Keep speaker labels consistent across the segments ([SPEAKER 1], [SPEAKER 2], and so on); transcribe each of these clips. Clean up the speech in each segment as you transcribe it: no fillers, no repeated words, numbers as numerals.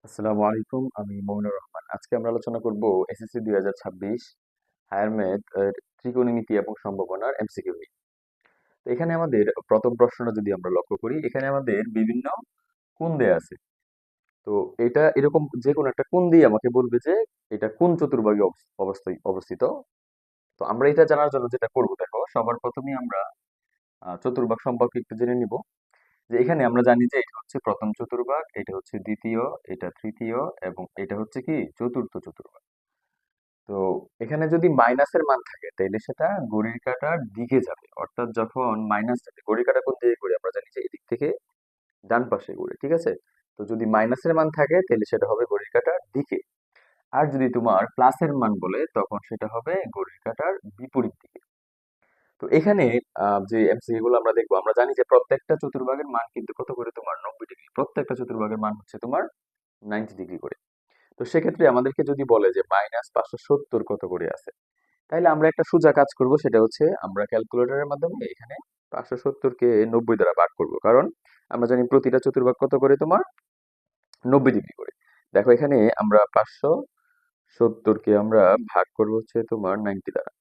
[SPEAKER 1] আসসালামু আলাইকুম, আমি মমিনুর রহমান। আজকে আমরা আলোচনা করব এসএসসি 2026 হায়ার ম্যাথ এর ত্রিকোণমিতি এবং সম্ভাবনার এমসিকিউ নিয়ে। তো এখানে আমাদের প্রথম প্রশ্নটা যদি আমরা লক্ষ্য করি, এখানে আমাদের বিভিন্ন কোণ দেয়া আছে। তো এটা এরকম যে কোনো একটা কোণ দিয়ে আমাকে বলবে যে এটা কোন চতুর্ভাগে অবস্থায় অবস্থিত। তো আমরা এটা জানার জন্য যেটা করব, দেখো সবার প্রথমে আমরা চতুর্ভাগ সম্পর্কে একটু জেনে নিব। যে এখানে আমরা জানি যে এটা হচ্ছে প্রথম চতুর্ভাগ, এটা হচ্ছে দ্বিতীয়, এটা তৃতীয় এবং এটা হচ্ছে কি চতুর্থ চতুর্ভাগ। তো এখানে যদি মাইনাসের মান থাকে তাহলে সেটা ঘড়ির কাঁটার দিকে যাবে, অর্থাৎ যখন মাইনাস যাবে ঘড়ির কাঁটা কোন দিকে ঘুরে আমরা জানি যে এদিক থেকে ডান পাশে ঘুরে, ঠিক আছে। তো যদি মাইনাসের মান থাকে তাহলে সেটা হবে ঘড়ির কাঁটার দিকে। আর যদি তোমার প্লাসের মান বলে তখন সেটা হবে ঘড়ির কাঁটার বিপরীত দিকে। তো এখানে যে এমসিকিউ গুলো আমরা দেখবো, আমরা জানি যে প্রত্যেকটা চতুর্ভাগের মান কিন্তু কত করে, তোমার 90 ডিগ্রি। প্রত্যেকটা চতুর্ভাগের মান হচ্ছে তোমার 90 ডিগ্রি করে। তো সেক্ষেত্রে আমাদেরকে যদি বলে যে -570 কত করে আছে, তাইলে আমরা একটা সোজা কাজ করব, সেটা হচ্ছে আমরা ক্যালকুলেটরের মাধ্যমে এখানে 570 কে 90 দ্বারা ভাগ করব। কারণ আমরা জানি প্রতিটা চতুর্ভাগ কত করে, তোমার 90 ডিগ্রি করে। দেখো এখানে আমরা 570 কে আমরা ভাগ করব হচ্ছে তোমার 90 দ্বারা।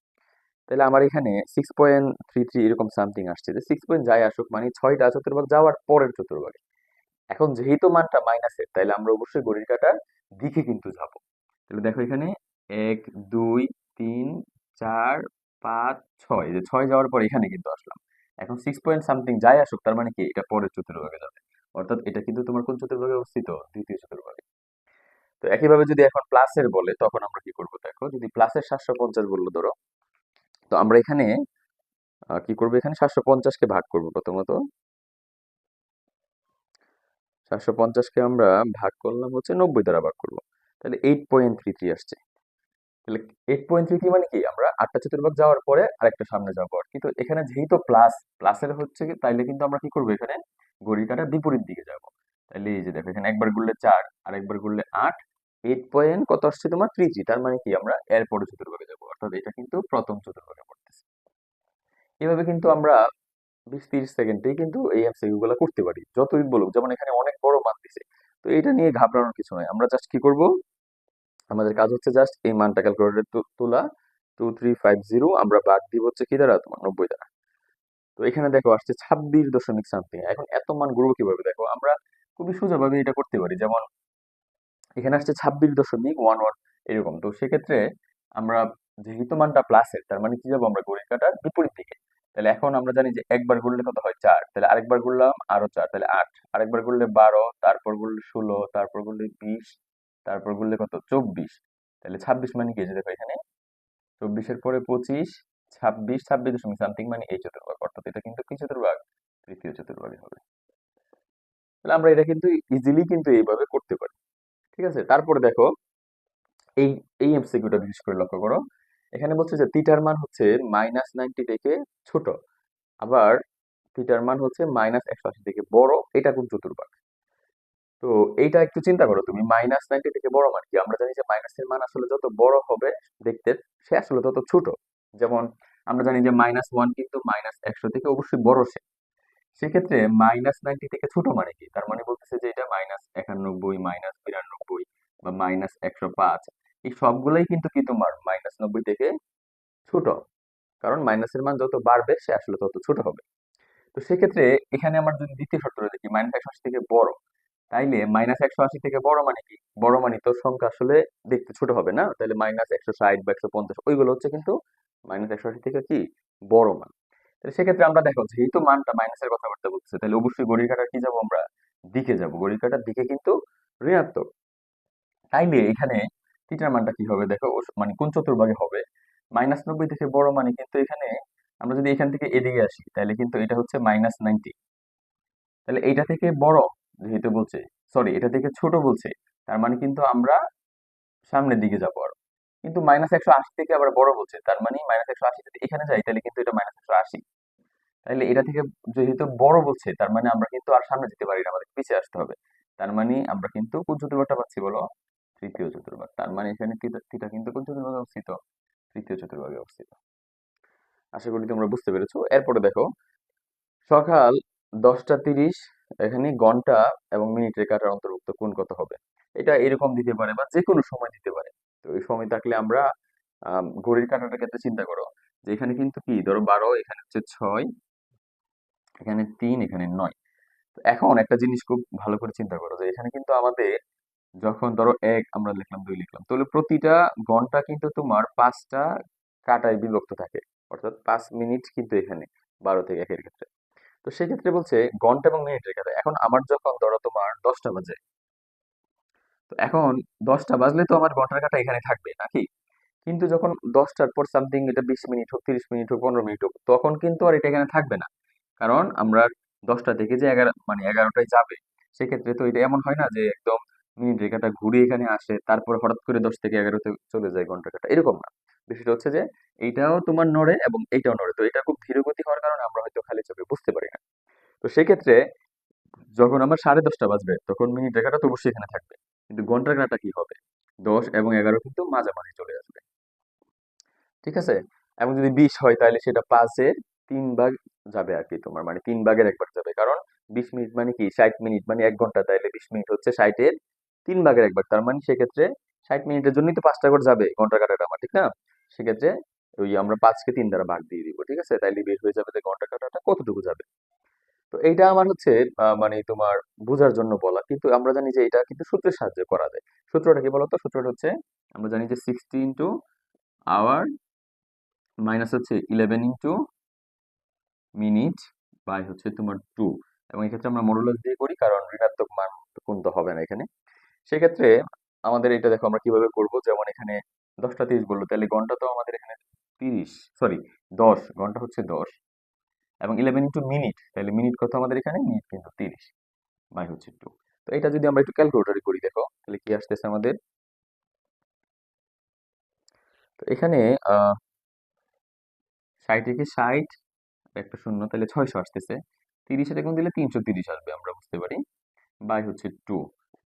[SPEAKER 1] তাহলে আমার এখানে 6.33 এরকম সামথিং আসছে, যে 6 পয়েন্ট যাই আসুক, মানে 6টা চতুর্ভাগ যাওয়ার পরের চতুর্ভাগে। এখন যেহেতু মানটা মাইনাসের, তাইলে আমরা অবশ্যই ঘড়ির কাঁটার দিকে কিন্তু যাব। তাহলে দেখো এখানে 1 2 3 4 5 6, যে 6 যাওয়ার পর এখানে কিন্তু আসলাম। এখন 6 পয়েন্ট সামথিং যাই আসুক, তার মানে কি এটা পরের চতুর্ভাগে যাবে। অর্থাৎ এটা কিন্তু তোমার কোন চতুর্ভাগে অবস্থিত, দ্বিতীয় চতুর্ভাগে। তো একইভাবে যদি এখন প্লাসের বলে তখন আমরা কি করব, দেখো যদি প্লাসের 750 বললো ধরো, তো আমরা এখানে কি করব, এখানে 750 কে ভাগ করব। প্রথমত 750 কে আমরা ভাগ করলাম হচ্ছে 90 দ্বারা ভাগ করব। তাহলে 8.33 আসছে। তাহলে 8.33 মানে কি, আমরা 8টা চতুর্ভাগ যাওয়ার পরে আরেকটা সামনে যাবো। আর কিন্তু এখানে যেহেতু প্লাসের হচ্ছে কি, তাইলে কিন্তু আমরা কি করবো, এখানে ঘড়ির কাঁটার বিপরীত দিকে যাব। তাহলে এই যে দেখো এখানে একবার গুনলে 4 আর একবার গুনলে 8, 8 কত আসছে তোমার 33। তার মানে কি আমরা এর পরে চতুর্ভাগে যাবো, অর্থাৎ এটা কিন্তু প্রথম চতুর্ভাগে পড়তেছে। এভাবে কিন্তু আমরা 20-30 সেকেন্ডেই কিন্তু এই এমসিকিউ গুলো করতে পারি, যতই বলুক। যেমন এখানে অনেক বড় মান দিছে, তো এটা নিয়ে ঘাবড়ানোর কিছু নয়। আমরা জাস্ট কি করব, আমাদের কাজ হচ্ছে জাস্ট এই মানটা ক্যালকুলেটরে তোলা। 2350 আমরা ভাগ দিব হচ্ছে কি দ্বারা, তোমার 90 দ্বারা। তো এখানে দেখো আসছে 26 দশমিক সামথিং। এখন এত মান গুণবো কিভাবে, দেখো আমরা খুবই সোজাভাবে এটা করতে পারি। যেমন এখানে আসছে 26.11 এরকম। তো সেক্ষেত্রে আমরা যেহেতু মানটা প্লাসের, তার মানে কি যাবো আমরা ঘড়ির কাঁটার বিপরীত দিকে। তাহলে এখন আমরা জানি যে একবার গুনলে কত হয় 4, তাহলে আরেকবার গুনলাম আরো 4, তাহলে 8, আরেকবার গুনলে 12, তারপর গুনলে 16, তারপর গুনলে 20, তারপর গুনলে কত 24। তাহলে 26 মানে কি, এই যে দেখো এখানে 24-এর পরে 25, 26, 26 দশমিক সামথিং, মানে এই চতুর্ভাগ। অর্থাৎ এটা কিন্তু কি চতুর্ভাগ, তৃতীয় চতুর্ভাগে হবে। তাহলে আমরা এটা কিন্তু ইজিলি কিন্তু এইভাবে করতে পারি, ঠিক আছে। তারপরে দেখো এই এই এমসিকিউটা বিশেষ করে লক্ষ্য করো। এখানে বলছে যে থিটার মান হচ্ছে -90 থেকে ছোট, আবার থিটার মান হচ্ছে -180 থেকে বড়। এটা কোন চতুর্ভাগ? তো এইটা একটু চিন্তা করো তুমি, -90 থেকে বড় মান কি, আমরা জানি যে মাইনাসের মান আসলে যত বড় হবে দেখতে, সে আসলে তত ছোট। যেমন আমরা জানি যে -1 কিন্তু -100 থেকে অবশ্যই বড় সে। সেক্ষেত্রে -90 থেকে ছোট মানে কি, তার মানে বলতেছে যে এটা -91, -92 বা -105, এই সবগুলাই কিন্তু কি তোমার -90 থেকে ছোট। কারণ মাইনাসের মান যত বাড়বে সে আসলে তত ছোট হবে। তো সেক্ষেত্রে এখানে আমার যদি দ্বিতীয় শর্তটা দেখি, -180 থেকে বড়, তাইলে -180 থেকে বড় মানে কি, বড় মানে তো সংখ্যা আসলে দেখতে ছোট হবে না। তাহলে -160 বা 150 ওইগুলো হচ্ছে কিন্তু -180 থেকে কি বড় মান। তাহলে সেক্ষেত্রে আমরা দেখো যেহেতু মানটা মাইনাসের কথাবার্তা বলতেছে, তাহলে অবশ্যই ঘড়ির কাঁটার কি যাবো, আমরা দিকে যাব। ঘড়ির কাঁটার দিকে কিন্তু ঋণাত্মক। তাইলে এখানে থিটার মানটা কি হবে, দেখো মানে কোন চতুর্ভাগে হবে, -90 থেকে বড় মানে কিন্তু এখানে আমরা যদি এখান থেকে এদিকে আসি, তাহলে কিন্তু এটা হচ্ছে -90। তাহলে এটা থেকে বড় যেহেতু বলছে, সরি এটা থেকে ছোট বলছে, তার মানে কিন্তু আমরা সামনের দিকে যাবো আরো। কিন্তু -180 থেকে আবার বড় বলছে, তার মানে -180 যদি এখানে যাই তাহলে কিন্তু এটা -180। তাহলে এটা থেকে যেহেতু বড় বলছে, তার মানে আমরা কিন্তু আর সামনে যেতে পারি না, আমাদের পিছিয়ে আসতে হবে। তার মানে আমরা কিন্তু কোন চতুর্ভাগটা পাচ্ছি বলো, তৃতীয় চতুর্ভাগ। তার মানে এখানে থিটা কিন্তু কোন চতুর্ভাগে অবস্থিত, তৃতীয় চতুর্ভাগে অবস্থিত। আশা করি তোমরা বুঝতে পেরেছো। এরপরে দেখো সকাল 10টা 30, এখানে ঘন্টা এবং মিনিটের কাটার অন্তর্ভুক্ত কোণ কত হবে। এটা এরকম দিতে পারে বা যে কোনো সময় দিতে পারে। তো এই সময় থাকলে আমরা ঘড়ির কাঁটাটার ক্ষেত্রে চিন্তা করো যে এখানে কিন্তু কি ধরো 12, এখানে হচ্ছে 6, এখানে 3, এখানে 9। তো এখন একটা জিনিস খুব ভালো করে চিন্তা করো যে এখানে কিন্তু আমাদের যখন ধরো 1 আমরা লিখলাম, 2 লিখলাম, তাহলে প্রতিটা ঘন্টা কিন্তু তোমার 5টা কাটায় বিভক্ত থাকে, অর্থাৎ 5 মিনিট কিন্তু এখানে 12 থেকে 1-এর ক্ষেত্রে। তো সেক্ষেত্রে বলছে ঘন্টা এবং মিনিটের ক্ষেত্রে এখন আমার যখন ধরো তোমার 10টা বাজে, তো এখন 10টা বাজলে তো আমার ঘন্টার কাঁটা এখানে থাকবে নাকি? কিন্তু যখন 10টার পর সামথিং এটা 20 মিনিট হোক, 30 মিনিট হোক, 15 মিনিট হোক, তখন কিন্তু আর এটা এখানে থাকবে না। কারণ আমরা 10টা থেকে যে 11 মানে 11টায় যাবে, সেক্ষেত্রে তো এটা এমন হয় না যে একদম মিনিট রেখাটা ঘুরে এখানে আসে তারপর হঠাৎ করে 10 থেকে 11তে চলে যায় ঘন্টা কাঁটা, এরকম না। বিষয়টা হচ্ছে যে এইটাও তোমার নড়ে এবং এইটাও নড়ে, তো এটা খুব ধীর গতি হওয়ার কারণে আমরা হয়তো খালি চোখে বুঝতে পারি না। তো সেক্ষেত্রে যখন আমার 10:30 বাজবে তখন মিনিট রেখাটা তো অবশ্যই এখানে থাকবে, কিন্তু ঘন্টার কাঁটা কি হবে? 10 এবং 11 কিন্তু মাঝামাঝি চলে আসবে। ঠিক আছে? এবং যদি 20 হয় তাহলে সেটা 5-এর 3 ভাগ যাবে আর কি তোমার, মানে 3 ভাগের 1 ভাগ যাবে। কারণ 20 মিনিট মানে কি 60 মিনিট মানে 1 ঘন্টা, তাইলে 20 মিনিট হচ্ছে 60-এর 3 ভাগের 1 ভাগ। তার মানে সেক্ষেত্রে 60 মিনিটের জন্যই তো 5টা করে যাবে ঘন্টার কাঁটাটা আমার, ঠিক না? সেক্ষেত্রে ওই আমরা 5 কে 3 দ্বারা ভাগ দিয়ে দিব। ঠিক আছে? তাইলে বের হয়ে যাবে যে ঘন্টার কাঁটাটা কতটুকু যাবে। তো এইটা আমার হচ্ছে মানে তোমার বোঝার জন্য বলা। কিন্তু আমরা জানি যে এটা কিন্তু সূত্রের সাহায্যে করা যায়। সূত্রটা কি বলতো? সূত্রটা হচ্ছে আমরা জানি যে 60 ইনটু আওয়ার মাইনাস হচ্ছে 11 ইনটু মিনিট বাই হচ্ছে তোমার 2। এবং এক্ষেত্রে আমরা মডুলাস দিয়ে করি কারণ ঋণাত্মক মান কোন তো হবে না এখানে। সেক্ষেত্রে আমাদের এটা দেখো আমরা কিভাবে করব, যেমন এখানে 10টা 30 বললো, তাহলে ঘন্টা তো আমাদের এখানে 30, সরি 10, ঘন্টা হচ্ছে 10 এবং 11 ইন্টু মিনিট, তাহলে মিনিট কত আমাদের এখানে? মিনিট কিন্তু 30 বাই হচ্ছে 2। তো এটা যদি আমরা একটু ক্যালকুলেটরে করি দেখো তাহলে কি আসতেছে আমাদের। তো এখানে আহ 60 থেকে 60 একটা শূন্য, তাহলে 600 আসতেছে। 30 এ গুণ দিলে 330 আসবে আমরা বুঝতে পারি, বাই হচ্ছে 2।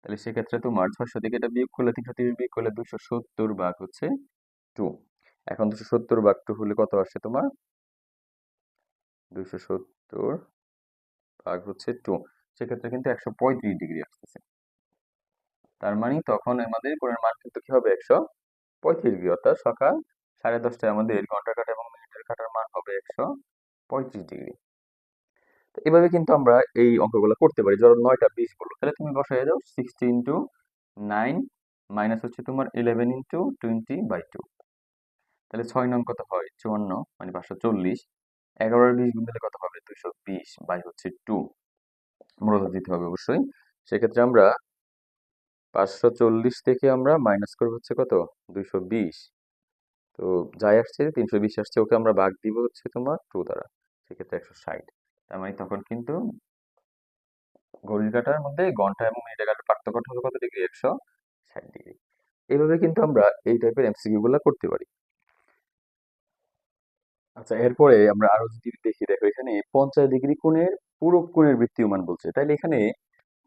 [SPEAKER 1] তাহলে সেক্ষেত্রে তোমার 600 থেকে এটা বিয়োগ করলে, 330 বিয়োগ করলে 270 ভাগ হচ্ছে 2। এখন 270 ভাগ 2 হলে কত আসছে তোমার? 270 ভাগ হচ্ছে 2, সেক্ষেত্রে কিন্তু 135 ডিগ্রি আসতেছে। তার মানে তখন আমাদের কোণের মান কিন্তু কি হবে? 135 ডিগ্রি, অর্থাৎ সকাল 10:30টায় আমাদের ঘন্টার কাঁটা এবং মিনিটের কাঁটার মান হবে 135 ডিগ্রি। তো এভাবে কিন্তু আমরা এই অঙ্কগুলো করতে পারি। ধরো 9টা 20 বললো, তাহলে তুমি বসায় দাও 60 ইন্টু 9 মাইনাস হচ্ছে তোমার 11 ইন্টু 20/2। তাহলে 6 নং কত হয়? 54 মানে 540। 11 আর 20 গুণ দিলে কত হবে? 220 বাই হচ্ছে 2। মূলত দিতে হবে অবশ্যই। সেক্ষেত্রে আমরা 540 থেকে আমরা মাইনাস করবো হচ্ছে কত? 220। তো যাই আসছে 320 আসছে, ওকে আমরা ভাগ দিব হচ্ছে তোমার 2 দ্বারা, সেক্ষেত্রে 160। তার মানে তখন কিন্তু ঘড়ির কাঁটার মধ্যে ঘন্টা এবং মিনিটের কাঁটার পার্থক্য হবে কত ডিগ্রি? 160 ডিগ্রি। এইভাবে কিন্তু আমরা এই টাইপের এমসিকিউ গুলা করতে পারি। আচ্ছা, এরপরে আমরা আরো যদি দেখি, দেখো এখানে 50 ডিগ্রি কোণের পূরক কোণের বৃত্তীয় মান বলছে। তাইলে এখানে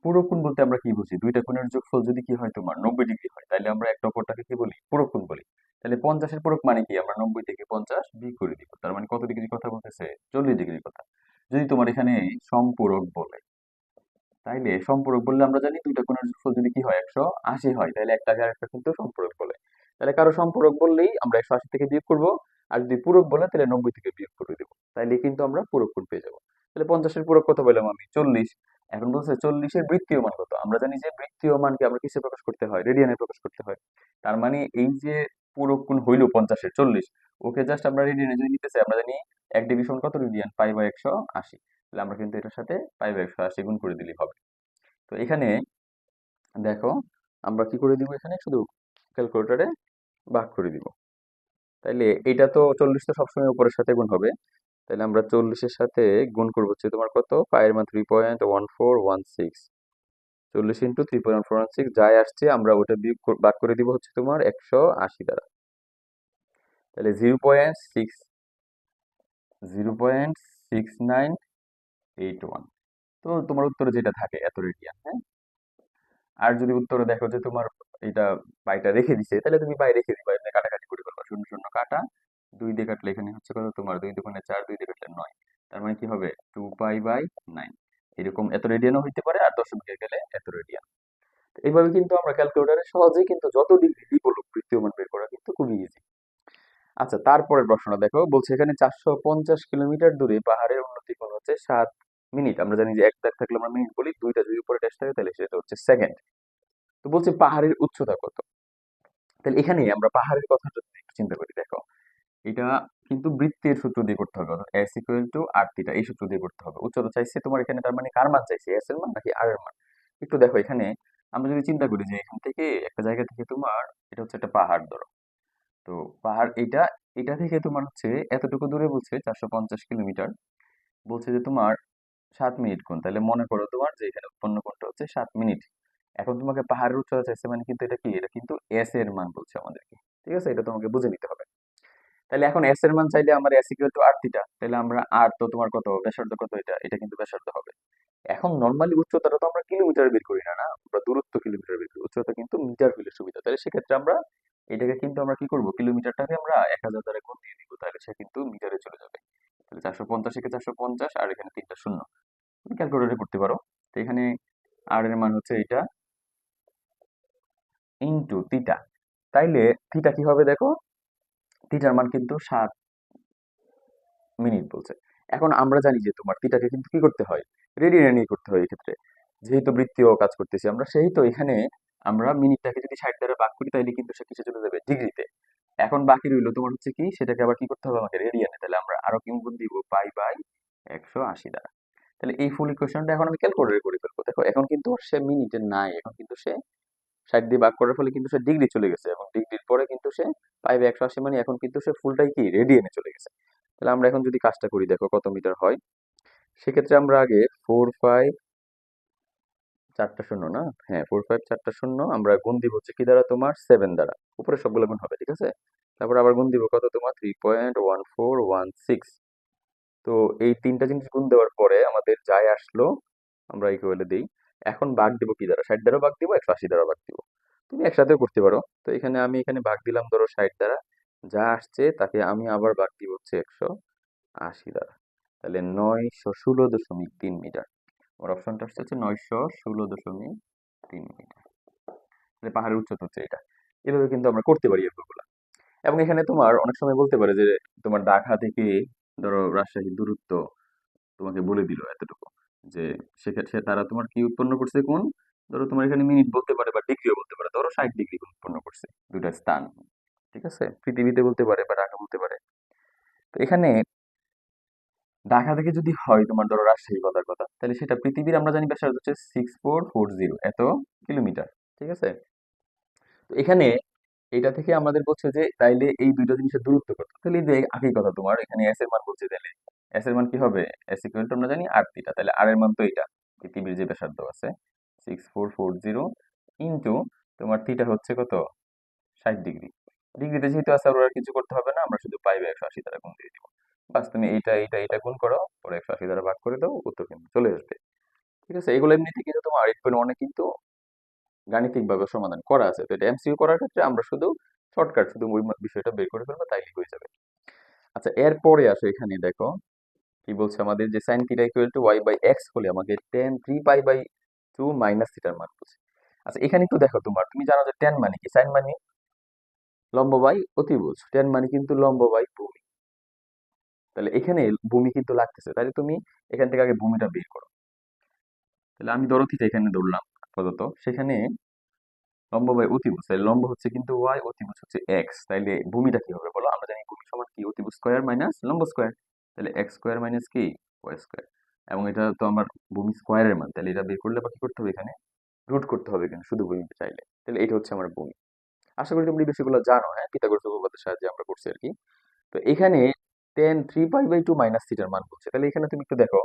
[SPEAKER 1] পূরক কোণ বলতে আমরা কি বুঝি? দুইটা কোণের যোগফল যদি কি হয় তোমার 90 ডিগ্রি হয়, তাহলে আমরা একটা অপরটাকে কি বলি? পূরক কোণ বলি। তাহলে 50-এর পূরক মানে কি? আমরা 90 থেকে 50 বিয়োগ করে দিব, তার মানে কত ডিগ্রির কথা বলতেছে? 40 ডিগ্রির কথা। যদি তোমার এখানে সম্পূরক বলে, তাইলে সম্পূরক বললে আমরা জানি দুইটা কোণের যোগফল যদি কি হয়? 180 হয়, তাহলে একটাকে আরেকটা কিন্তু সম্পূরক বলে। তাহলে কারো সম্পূরক বললেই আমরা 180 থেকে বিয়োগ করব, আর যদি পূরক বলে তাহলে 90 থেকে বিয়োগ করে দেবো, তাইলে কিন্তু আমরা পূরক কোণ পেয়ে যাবো। তাহলে 50-এর পূরক কত বললাম আমি? 40। এখন বলছে 40-এর বৃত্তীয় মান কত? আমরা জানি যে বৃত্তীয় মানকে আমরা কিসে প্রকাশ করতে হয়? রেডিয়ানে প্রকাশ করতে হয়। তার মানে এই যে পূরক কোণ হইলো 50-এর 40, ওকে জাস্ট আমরা রেডিয়ানে যদি নিতে চাই, আমরা জানি 1 ডিগ্রি সমান কত রেডিয়ান? পাই/180। তাহলে আমরা কিন্তু এটার সাথে পাই/180 গুণ করে দিলেই হবে। তো এখানে দেখো আমরা কি করে দিব, এখানে শুধু ক্যালকুলেটরে ভাগ করে দিব। তাইলে এটা তো 40 তো সবসময় উপরের সাথে গুণ হবে, তাহলে আমরা 40-এর সাথে গুণ করবো হচ্ছে তোমার কত? পায়ের মান 3.1416, 40 ইন্টু 3.1416 যাই আসছে আমরা ওটা বিয়োগ ভাগ করে দিব হচ্ছে তোমার 180 দ্বারা, তাহলে 0.6981। তো তোমার উত্তরে যেটা থাকে এত রেডিয়ান, হ্যাঁ। আর যদি উত্তরে দেখো যে তোমার এটা পাইটা রেখে দিছে, তাহলে তুমি পাই রেখে দিবা, এমনি কাটাকাটি করে ফেলবা, শূন্য শূন্য কাটা, 2 দিয়ে কাটলে এখানে হচ্ছে কত তোমার? 2 দুগুণে 4, 2 দিয়ে কাটলে 9। তার মানে কি হবে? 2 পাই/9। এরকম এত রেডিয়ানও হইতে পারে, আর দশমিকে গেলে এত রেডিয়ান। এইভাবে কিন্তু আমরা ক্যালকুলেটরে সহজেই কিন্তু যত ডিগ্রি বলুক বৃত্তীয় মান বের করা কিন্তু খুবই ইজি। আচ্ছা, তারপরের প্রশ্নটা দেখো, বলছে এখানে 450 কিলোমিটার দূরে পাহাড়ের উন্নতি কোণ হচ্ছে 7 মিনিট। আমরা জানি যে এক দাগ থাকলে আমরা মিনিট বলি, দুইটা যদি উপরে ড্যাশ থাকে তাহলে সেটা হচ্ছে সেকেন্ড। তো বলছে পাহাড়ের উচ্চতা কত। তাহলে এখানে আমরা পাহাড়ের কথা যদি একটু চিন্তা করি, দেখো এটা কিন্তু বৃত্তের সূত্র দিয়ে করতে হবে, অর্থাৎ s equal to r theta, এই সূত্র দিয়ে করতে হবে। উচ্চতা চাইছে তোমার এখানে, তার মানে কার মান চাইছে, এস এর মান নাকি আর এর মান। একটু দেখো এখানে আমরা যদি চিন্তা করি যে এখান থেকে একটা জায়গা থেকে তোমার, এটা হচ্ছে একটা পাহাড় ধরো, তো পাহাড় এটা, এটা থেকে তোমার হচ্ছে এতটুকু দূরে বলছে 450 কিলোমিটার, বলছে যে তোমার 7 মিনিট কোণ। তাহলে মনে করো তোমার যে এখানে উৎপন্ন কোণটা হচ্ছে 7 মিনিট। এখন তোমাকে পাহাড়ের উচ্চতা চাইছে, মানে কিন্তু এটা কি, এটা কিন্তু এস এর মান বলছে আমাদেরকে। ঠিক আছে, এটা তোমাকে বুঝে নিতে হবে। তাহলে এখন এস এর মান চাইলে আমার s equal to r theta, তাহলে আমরা আর তো তোমার কত ব্যাসার্ধ কত, এটা এটা কিন্তু ব্যাসার্ধ হবে। এখন নর্মালি উচ্চতাটা তো আমরা কিলোমিটার বের করি না, না আমরা দূরত্ব কিলোমিটার বের করি, উচ্চতা কিন্তু মিটার হলে সুবিধা। তাহলে সেক্ষেত্রে আমরা এটাকে কিন্তু আমরা কি করবো, কিলোমিটারটাকে আমরা 1000 দ্বারা গুণ দিয়ে দিব, তাহলে সে কিন্তু মিটারে চলে যাবে। তাহলে 450 থেকে 450, আর এখানে তিনটা শূন্য, তুমি ক্যালকুলেটরে করতে পারো। তো এখানে আর এর মান হচ্ছে এটা ইন্টু থিটা। তাইলে থিটা কি হবে দেখো, থিটার মান কিন্তু 7 মিনিট বলছে। এখন আমরা জানি যে তোমার থিটাকে কিন্তু কি করতে হয়, রেডিয়ানে নিয়ে করতে হয় এক্ষেত্রে, যেহেতু বৃত্তীয় কাজ করতেছি আমরা, সেই তো এখানে আমরা মিনিটটাকে যদি 60 দ্বারা ভাগ করি তাহলে কিন্তু সে কিসে চলে যাবে, ডিগ্রিতে। এখন বাকি রইলো তোমার হচ্ছে কি, সেটাকে আবার কি করতে হবে আমাকে, রেডিয়ানে। তাহলে আমরা আরো কি গুণ দিব, পাই বাই 180 দ্বারা। তাহলে এই ফুল ইকুয়েশনটা এখন আমি ক্যালকুলেটরে করে ফেলবো। দেখো এখন কিন্তু সে মিনিটে নাই, এখন কিন্তু সে 60 দিয়ে ভাগ করার ফলে কিন্তু সে ডিগ্রি চলে গেছে, এবং ডিগ্রির পরে কিন্তু সে পাইবে 180, মানে এখন কিন্তু সে ফুলটাই কি রেডিয়ানে চলে গেছে। তাহলে আমরা এখন যদি কাজটা করি, দেখো কত মিটার হয়। সেক্ষেত্রে আমরা আগে 4 5 চারটা শূন্য, না হ্যাঁ 4 5 চারটা শূন্য, আমরা গুণ দিব হচ্ছে কি দ্বারা, তোমার 7 দ্বারা, উপরে সবগুলো গুণ হবে, ঠিক আছে। তারপর আবার গুণ দিব কত, তোমার 3.1416। তো এই তিনটা জিনিস গুণ দেওয়ার পরে আমাদের যাই আসলো আমরা ইকুয়ালে দিই। এখন ভাগ দিব কি দ্বারা, 60 দ্বারা ভাগ দিব, 180 দ্বারা ভাগ দিব। তুমি একসাথেও করতে পারো। তো এখানে আমি এখানে ভাগ দিলাম ধরো 60 দ্বারা, যা আসছে তাকে আমি আবার ভাগ দিব হচ্ছে 180 দ্বারা। তাহলে 916.3 মিটার। আমার অপশনটা আসছে হচ্ছে 916.3 মিটার। তাহলে পাহাড়ের উচ্চতা হচ্ছে এটা। এভাবে কিন্তু আমরা করতে পারি এগুলো। এবং এখানে তোমার অনেক সময় বলতে পারে যে তোমার ঢাকা থেকে ধরো রাজশাহীর দূরত্ব তোমাকে বলে দিল এতটুকু, যে সেক্ষেত্রে তারা তোমার কি উৎপন্ন করছে কোন, ধরো তোমার এখানে মিনিট বলতে পারে বা ডিগ্রিও বলতে পারে, ধরো 60 ডিগ্রি উৎপন্ন করছে দুইটা স্থান। ঠিক আছে, পৃথিবীতে বলতে পারে বা ঢাকা বলতে পারে। তো এখানে ঢাকা থেকে যদি হয় তোমার ধরো রাজশাহী বলার কথা, তাহলে সেটা পৃথিবীর আমরা জানি ব্যাসার্ধ হচ্ছে 6440 এত কিলোমিটার। ঠিক আছে, তো এখানে এটা থেকে আমাদের বলছে যে তাইলে এই দুইটা জিনিসের দূরত্ব কত। তাহলে এই যে একই কথা, তোমার এখানে এস এর মান বলছে, তাহলে এস এর মান কি হবে, এস ইকুয়াল টু আমরা জানি আর থিটা, তাহলে আর এর মান তো এটা পৃথিবীর যে ব্যাসার্ধ আছে 6440 ইন্টু তোমার থিটা হচ্ছে কত, 60 ডিগ্রি। ডিগ্রিতে যেহেতু আছে আর কিছু করতে হবে না, আমরা শুধু পাইবে 180 দ্বারা গুণ দিয়ে দিব। বাস তুমি এইটা এইটা এটা গুণ করো, পরে 180 দ্বারা ভাগ করে দাও, উত্তর কিন্তু চলে আসবে। ঠিক আছে, এগুলো এমনিতে কিন্তু তোমার 8.1 কিন্তু গাণিতিক ভাবে সমাধান করা আছে। তো এটা এমসিকিউ করার ক্ষেত্রে আমরা শুধু শর্টকাট, শুধু ওই বিষয়টা বের করে ফেলবো, তাইলে হয়ে যাবে। আচ্ছা, এরপরে আসো এখানে দেখো কি বলছে আমাদের, যে sine theta equal to y by x হলে আমাকে টেন 3 পাই বাই 2 মাইনাস থিটার মান বলছে। আচ্ছা, এখানে একটু দেখো, তোমার তুমি জানো যে টেন মানে কি, সাইন মানে লম্ব বাই অতিভুজ, টেন মানে কিন্তু লম্ব বাই ভূমি। তাহলে এখানে ভূমি কিন্তু লাগতেছে, তাহলে তুমি এখান থেকে আগে ভূমিটা বের করো। তাহলে আমি ধরো থিটা এখানে ধরলাম আপাতত, সেখানে লম্ব বাই অতিভুজ, তাহলে লম্ব হচ্ছে কিন্তু ওয়াই, অতিভুজ হচ্ছে এক্স। তাইলে ভূমিটা কি হবে বলো, আমরা জানি ভূমি সমান কি, অতিভুজ স্কোয়ার মাইনাস লম্ব স্কোয়ার। তাহলে এক্স স্কোয়ার মাইনাস কি, ওয়াই স্কোয়ার। এবং এটা তো আমার ভূমি স্কোয়ারের মান, তাহলে এটা বের করলে বা কি করতে হবে, এখানে রুট করতে হবে এখানে শুধু ভূমি চাইলে। তাহলে এটা হচ্ছে আমার ভূমি। আশা করি তুমি এই বিষয়গুলো জানো, হ্যাঁ পিথাগোরাস উপপাদ্যের সাহায্যে আমরা করছি আর কি। তো এখানে টেন 3 পাই বাই 2 মাইনাস থিটার মান বলছে। তাহলে এখানে তুমি একটু দেখো,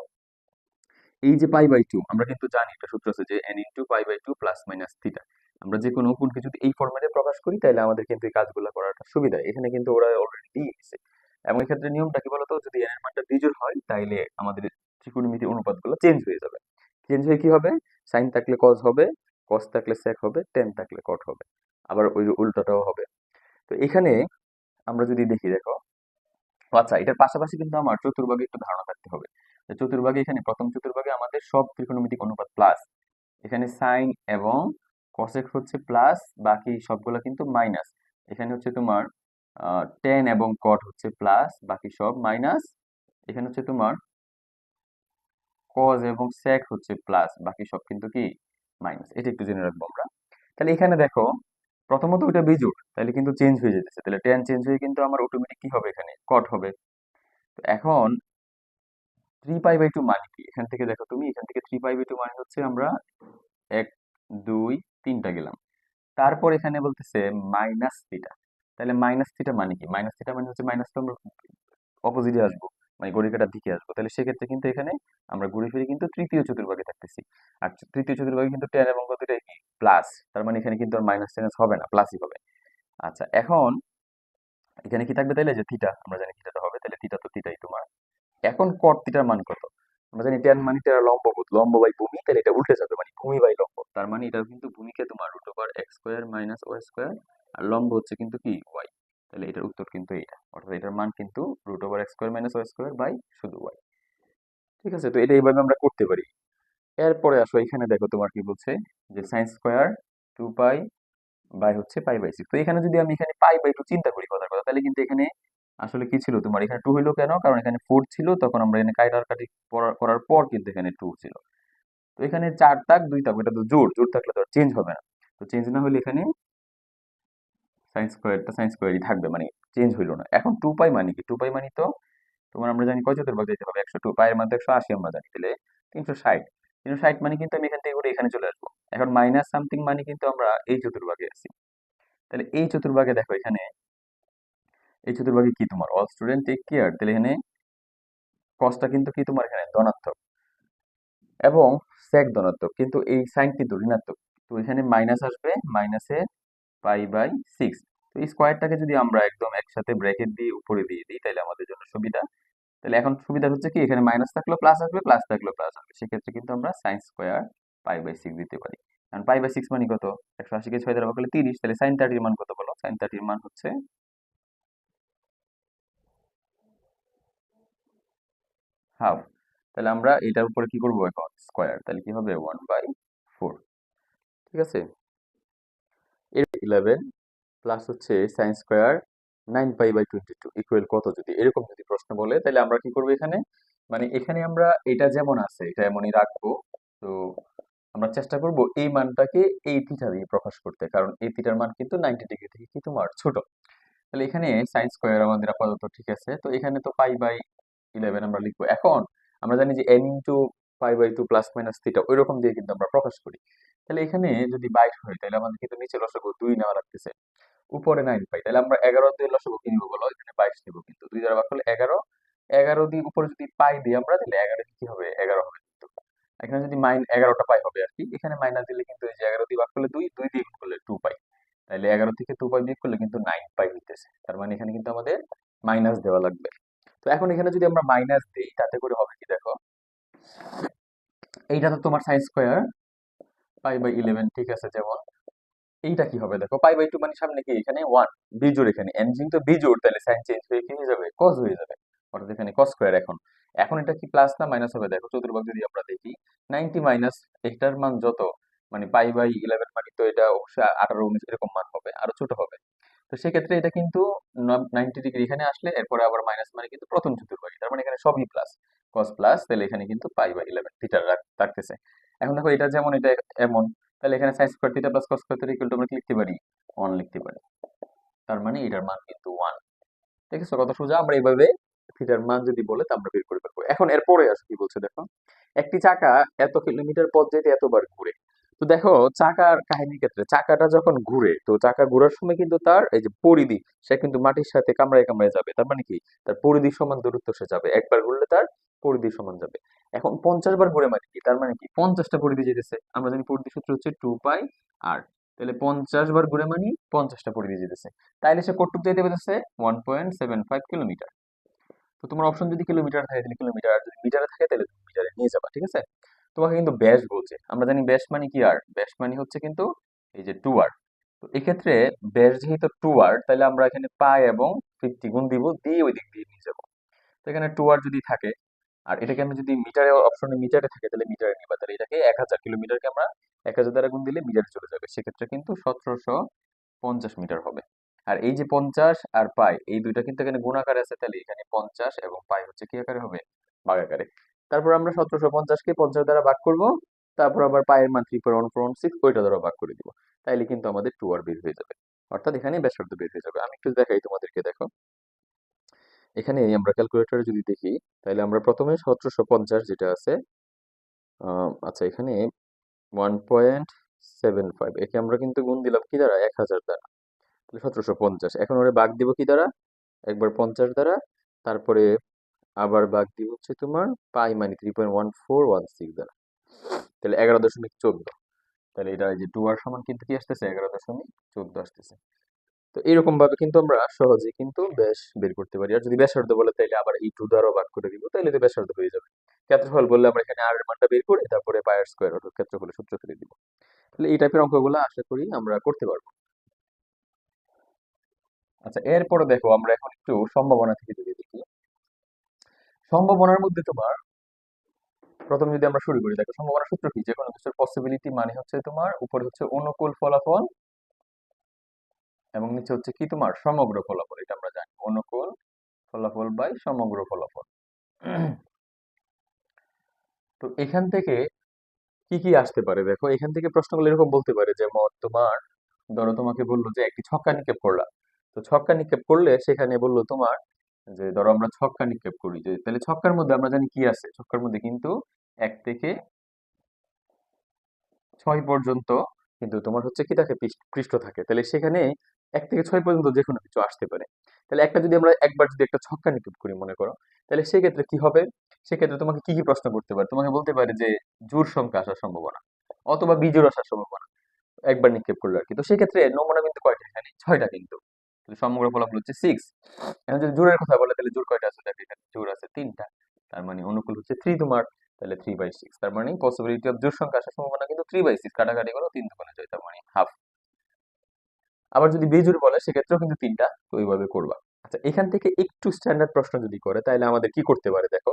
[SPEAKER 1] এই যে পাই বাই টু, আমরা কিন্তু জানি একটা সূত্র আছে যে n into pi by two plus minus theta. আমরা যে কোনো কোণকে যদি এই ফরম্যাটে প্রকাশ করি তাহলে আমাদের কিন্তু এই কাজগুলো করাটা সুবিধা। এখানে কিন্তু ওরা অলরেডি দিয়ে দিছে। এবং এক্ষেত্রে নিয়মটা কি বলতো, যদি এন এর মানটা বিজোড় হয় তাইলে আমাদের ত্রিকোণমিতির অনুপাতগুলো চেঞ্জ হয়ে যাবে। চেঞ্জ হয়ে কি হবে, সাইন থাকলে কজ হবে, কস থাকলে সেক হবে, টেন থাকলে কট হবে, আবার ওই উল্টোটাও হবে। তো এখানে আমরা যদি দেখি, দেখো আচ্ছা, এটার পাশাপাশি কিন্তু আমার চতুর্ভাগে একটু ধারণা থাকতে হবে। যে চতুর্ভাগে এখানে প্রথম চতুর্ভাগে আমাদের সব ত্রিকোণমিতিক অনুপাত প্লাস, এখানে সাইন এবং কসেক হচ্ছে প্লাস, বাকি সবগুলো কিন্তু মাইনাস। এখানে হচ্ছে তোমার টেন এবং কট হচ্ছে প্লাস, বাকি সব মাইনাস। এখানে হচ্ছে তোমার কজ এবং সেক হচ্ছে প্লাস, বাকি সব কিন্তু কি মাইনাস। এটা একটু জেনে রাখবো আমরা। তাহলে এখানে দেখো, প্রথমত ওইটা বিজোড়, তাহলে কিন্তু চেঞ্জ হয়ে যেতেছে, তাহলে টেন চেঞ্জ হয়ে কিন্তু আমার অটোমেটিক কি হবে, এখানে কট হবে। তো এখন 3π/2 মানে কি, এখান থেকে দেখো তুমি, এখান থেকে 3π/2 মানে হচ্ছে আমরা এক, দুই, তিনটা গেলাম। তারপর এখানে বলতেছে মাইনাস থিটা। তাহলে মাইনাস থিটা মানে কি, মাইনাস থিটা মানে হচ্ছে মাইনাস, তো আমরা অপোজিটে আসবো, মানে ঘড়ি কাঁটার দিকে আসবো। তাহলে সেক্ষেত্রে কিন্তু এখানে আমরা ঘুরে ফিরে কিন্তু তৃতীয় চতুর্ভাগে থাকতেছি। আর তৃতীয় চতুর্ভাগে কিন্তু টেন এবং কতটা কি প্লাস, তার মানে এখানে কিন্তু আর মাইনাস চেঞ্জ হবে না, প্লাসই হবে। আচ্ছা, এখন এখানে কি থাকবে তাইলে, যে থিটা, আমরা জানি থিটাটা হবে, তাহলে থিটা তো থিটাই তোমার। এখন কট থিটার মান কত, আমরা জানি টেন মানে এটা লম্ব, লম্ব বাই ভূমি, তাহলে এটা উল্টে যাবে, মানে ভূমি বাই লম্ব। তার মানে এটা কিন্তু ভূমিকে তোমার √x² - y², আর লম্ব হচ্ছে কিন্তু কি ওয়াই। তাহলে এটার উত্তর কিন্তু এটা, অর্থাৎ এটার মান কিন্তু √x² - y² বাই শুধু ওয়াই। ঠিক আছে, তো এটা এইভাবে আমরা করতে পারি। এরপরে আসো, এখানে দেখো তোমার কি বলছে, যে সাইন স্কোয়ার 2π বাই হচ্ছে π/6। তো এখানে যদি আমি এখানে π/2 চিন্তা করি কথার কথা, তাহলে কিন্তু এখানে আসলে কি ছিল তোমার, এখানে 2 হইলো কেন, কারণ এখানে 4 ছিল, তখন আমরা এখানে কাটাকাটি করার পর কিন্তু এখানে 2 ছিল। তো এখানে 4 তাক 2 তাক, এটা তো জোড়, জোড় থাকলে তো আর চেঞ্জ হবে না। তো চেঞ্জ না হলে এখানে সাইন স্কোয়ারই থাকবে, মানে চেঞ্জ হইলো না। এখন 2π মানে কি, 2π মানে তো তোমার, আমরা জানি কয় চতুর্ভাগ যেতে হবে, 102, পায়ের মধ্যে 180 আমরা জানি, তাহলে 360। 360 মানে কিন্তু আমি এখান থেকে ঘুরে এখানে চলে আসবো। এখন মাইনাস সামথিং মানে কিন্তু আমরা এই চতুর্ভাগে আছি। তাহলে এই চতুর্ভাগে দেখো, এখানে এই চতুর্ভাগে কি তোমার, অল স্টুডেন্ট টেক কেয়ার, তাহলে এখানে কসটা কিন্তু কি তোমার এখানে ধনাত্মক, এবং সেক ধনাত্মক, কিন্তু এই সাইন কিন্তু ঋণাত্মক। তো এখানে মাইনাস আসবে, মাইনাসে π/6। তো এই স্কোয়ারটাকে যদি আমরা একদম একসাথে ব্র্যাকেট দিয়ে উপরে দিয়ে দিই, তাহলে আমাদের জন্য সুবিধা। তাহলে এখন সুবিধা হচ্ছে কি, এখানে মাইনাস থাকলেও প্লাস আসবে, প্লাস থাকলেও প্লাস আসবে, সেক্ষেত্রে কিন্তু আমরা সাইন স্কোয়ার π/6 দিতে পারি। কারণ π/6 মানে কত, 180 কে 6 দ্বারা ভাগ করলে 30, তাহলে সাইন 30 মান কত বলো, সাইন 30 মান হচ্ছে হাফ। তাহলে আমরা এটার উপরে কি করবো এখন, স্কোয়ার, তাহলে কি হবে 1/4। ঠিক আছে, এর 11 প্লাস হচ্ছে সাইন স্কোয়ার 9π/22 ইকুয়াল কত, যদি এরকম যদি প্রশ্ন বলে, তাহলে আমরা কি করবো এখানে, মানে এখানে আমরা এটা যেমন আছে এটা এমনই রাখবো। তো আমরা চেষ্টা করব এই মানটাকে এই থিটা দিয়ে প্রকাশ করতে, কারণ এই থিটার মান কিন্তু 90 ডিগ্রি থেকে কি তোমার ছোট। তাহলে এখানে সাইন স্কোয়ার আমাদের আপাতত ঠিক আছে, তো এখানে তো π/11 আমরা লিখবো। এখন আমরা জানি যে n × π/2 প্লাস মাইনাস থিটা, ওই রকম দিয়ে কিন্তু আমরা প্রকাশ করি। তাহলে এখানে যদি 22 হয়, তাহলে আমাদের কিন্তু নিচে লসাগু 2 নেওয়া লাগতেছে, উপরে 9 পাই, তাহলে আমরা 11 দিয়ে লসাগু কি নিবো বলো, এখানে 22 নিবো, কিন্তু 2 দ্বারা ভাগ করলে 11। 11 দিয়ে উপরে যদি পাই দিই আমরা, তাহলে 11 কি হবে, 11 হবে কিন্তু। এখানে যদি 11টা পাই হবে আর কি, এখানে মাইনাস দিলে কিন্তু এই যে 11 দিয়ে ভাগ করলে 2, 2 দিয়ে গুণ করলে 2 পাই। তাহলে 11 থেকে 2 পাই বিয়োগ করলে কিন্তু 9 পাই হইতেছে, তার মানে এখানে কিন্তু আমাদের মাইনাস দেওয়া লাগবে। তো এখন এখানে যদি আমরা মাইনাস দিই, তাতে করে হবে কি দেখো, এইটা তো তোমার সাইন স্কোয়ার π/11 ঠিক আছে, যেমন এইটা কি হবে দেখো, π/2 মানে সামনে কি, এখানে 1 বিজোড়, এখানে n যেহেতু বিজোড়, তাহলে সাইন চেঞ্জ হয়ে কি হয়ে যাবে, cos হয়ে যাবে, অর্থাৎ এখানে cos স্কয়ার। এখন এখন এটা কি প্লাস না মাইনাস হবে, দেখো চতুর্ভাগ যদি আমরা দেখি, 90 মাইনাস এটার মান যত, মানে π/11 মানে তো এটা অবশ্যই 18, 19 এরকম মান হবে, আরো ছোট হবে। তো সেক্ষেত্রে এটা কিন্তু 90 ডিগ্রি এখানে আসলে, এরপরে আবার মাইনাস মানে কিন্তু প্রথম চতুর্ভাগে, তার মানে এখানে সবই প্লাস, cos প্লাস, তাহলে এখানে কিন্তু π/11 থিটা থাকতেছে। এখন দেখো এটা যেমন এটা এমন, তাহলে এখানে sine square theta plus cos square theta equal two আমরা কি লিখতে পারি, 1 লিখতে পারি। তার মানে এটার মান কিন্তু 1। ঠিক আছে, কত সোজা, আমরা এইভাবে থিটার মান যদি বলে তা আমরা বের করে ফেলবো। এখন এরপরে আসো কি বলছে দেখো, একটি চাকা এত কিলোমিটার পথ যেতে এতবার ঘুরে। তো দেখো, চাকার কাহিনীর ক্ষেত্রে চাকাটা যখন ঘুরে, তো চাকা ঘোরার সময় কিন্তু তার এই যে পরিধি, সে কিন্তু মাটির সাথে কামড়ায় কামড়ায় যাবে, তার মানে কি, তার পরিধি সমান দূরত্ব সে যাবে, একবার ঘুরলে তার পরিধি সমান যাবে। এখন 50 বার ঘুরে মানে কি, তার মানে কি 50টা পরিধি যেতেছে, আমরা জানি পরিধি সূত্র হচ্ছে 2πr। তাহলে 50 বার ঘুরে মানে 50টা পরিধি যেতেছে, তাইলে সে কতটুকু যেতে পেরেছে, 1.75 কিলোমিটার। তো তোমার অপশন যদি কিলোমিটার থাকে তাহলে কিলোমিটার, আর যদি মিটারে থাকে তাহলে তুমি মিটারে নিয়ে যাবা। ঠিক আছে, তোমাকে কিন্তু ব্যাস বলছে, আমরা জানি ব্যাস মানে কি, আর ব্যাস মানে হচ্ছে কিন্তু এই যে 2r। তো এক্ষেত্রে ব্যাস যেহেতু 2r, তাহলে আমরা এখানে পাই এবং 50 গুণ দিব, দিয়ে ওই দিক দিয়ে নিয়ে যাবো। তো এখানে 2r যদি থাকে, আর এটাকে আমি যদি মিটারে অপশনে মিটারে থাকে তাহলে মিটারে নিবা, তাহলে এটাকে 1000 কিলোমিটারকে আমরা 1000 দ্বারা গুণ দিলে মিটারে চলে যাবে, সেক্ষেত্রে কিন্তু 1750 মিটার হবে। আর এই যে 50 আর পাই এই দুইটা কিন্তু এখানে গুণ আকারে আছে, তাহলে এখানে 50 এবং পাই হচ্ছে কি আকারে হবে, ভাগ আকারে। তারপর আমরা 1750-কে 50 দ্বারা ভাগ করব, তারপর আবার পায়ের মান 3.146 ওইটা দ্বারা ভাগ করে দিব, তাইলে কিন্তু আমাদের 2r বের হয়ে যাবে, অর্থাৎ এখানে ব্যাসার্ধ বের হয়ে যাবে। আমি একটু দেখাই তোমাদেরকে, দেখো এখানে আমরা ক্যালকুলেটরে যদি দেখি, তাহলে আমরা প্রথমে 1750 যেটা আছে, আচ্ছা এখানে 1.75 একে আমরা কিন্তু গুণ দিলাম কি দ্বারা, 1000 দ্বারা, তাহলে 1750। এখন ওরে ভাগ দিব কি দ্বারা, একবার 50 দ্বারা, তারপরে আবার ভাগ দিব হচ্ছে তোমার পাই মানে 3.1416 দ্বারা, তাহলে 11.14। তাহলে এটা এই যে 2r সমান কিন্তু কি আসতেছে, 11.14 আসতেছে। তো এরকম ভাবে কিন্তু আমরা সহজে কিন্তু ব্যাস বের করতে পারি। আর যদি ব্যাসার্ধ বলে তাইলে আবার এই 2 দ্বারা ভাগ করে দিব, তাইলে তো ব্যাসার্ধ হয়ে যাবে। ক্ষেত্রফল বললে আমরা এখানে আর এর মানটা বের করে তারপরে পাই স্কয়ার অর্থাৎ ক্ষেত্রফলের সূত্র ফেলে দিব। তাহলে এই টাইপের অঙ্কগুলো আশা করি আমরা করতে পারবো। আচ্ছা এরপরে দেখো আমরা এখন একটু সম্ভাবনা থেকে যদি দেখি, সম্ভাবনার মধ্যে তোমার প্রথম যদি আমরা শুরু করি, দেখো সম্ভাবনার সূত্র কি, যে কোনো কিছুর পসিবিলিটি মানে হচ্ছে তোমার উপরে হচ্ছে অনুকূল ফলাফল এবং নিচে হচ্ছে কি তোমার সমগ্র ফলাফল, এটা আমরা জানি, অনুকূল ফলাফল বাই সমগ্র ফলাফল। তো এখান থেকে কি কি আসতে পারে, দেখো এখান থেকে প্রশ্নগুলো এরকম বলতে পারে, যেমন তোমার ধরো তোমাকে বললো যে একটি ছক্কা নিক্ষেপ করলা, তো ছক্কা নিক্ষেপ করলে সেখানে বললো তোমার যে ধরো আমরা ছক্কা নিক্ষেপ করি, যে তাহলে ছক্কার মধ্যে আমরা জানি কি আছে, ছক্কার মধ্যে কিন্তু 1 থেকে 6 পর্যন্ত কিন্তু তোমার হচ্ছে কি থাকে, পৃষ্ঠ থাকে, তাহলে সেখানে 1 থেকে 6 পর্যন্ত যে কোনো কিছু আসতে পারে। তাহলে একটা যদি আমরা একবার যদি একটা ছক্কা নিক্ষেপ করি মনে করো, তাহলে সেক্ষেত্রে কি হবে, সেক্ষেত্রে তোমাকে কি কি প্রশ্ন করতে পারে, তোমাকে বলতে পারে যে জোড় সংখ্যা আসার সম্ভাবনা অথবা বিজোড় আসার সম্ভাবনা একবার নিক্ষেপ করলো আর কি। তো সেক্ষেত্রে নমুনা কিন্তু কয়টা, এখানে 6টা কিন্তু, তাহলে সমগ্র ফলাফল হচ্ছে 6। এখন যদি জোড়ের কথা বলে তাহলে জোড় কয়টা আছে, দেখো এখানে জোড় আছে 3টা, তার মানে অনুকূল হচ্ছে 3 তোমার, তাহলে 3/6, তার মানে পসিবিলিটি অফ জোড় সংখ্যা আসার সম্ভাবনা কিন্তু 3/6, কাটাকাটি করো 3 দোকানে যায়, তার মানে হাফ। আবার যদি বেজোড় বলে সেক্ষেত্রেও কিন্তু 3টা, তো ওইভাবে করবা। আচ্ছা এখান থেকে একটু স্ট্যান্ডার্ড প্রশ্ন যদি করে তাহলে আমাদের কি করতে পারে, দেখো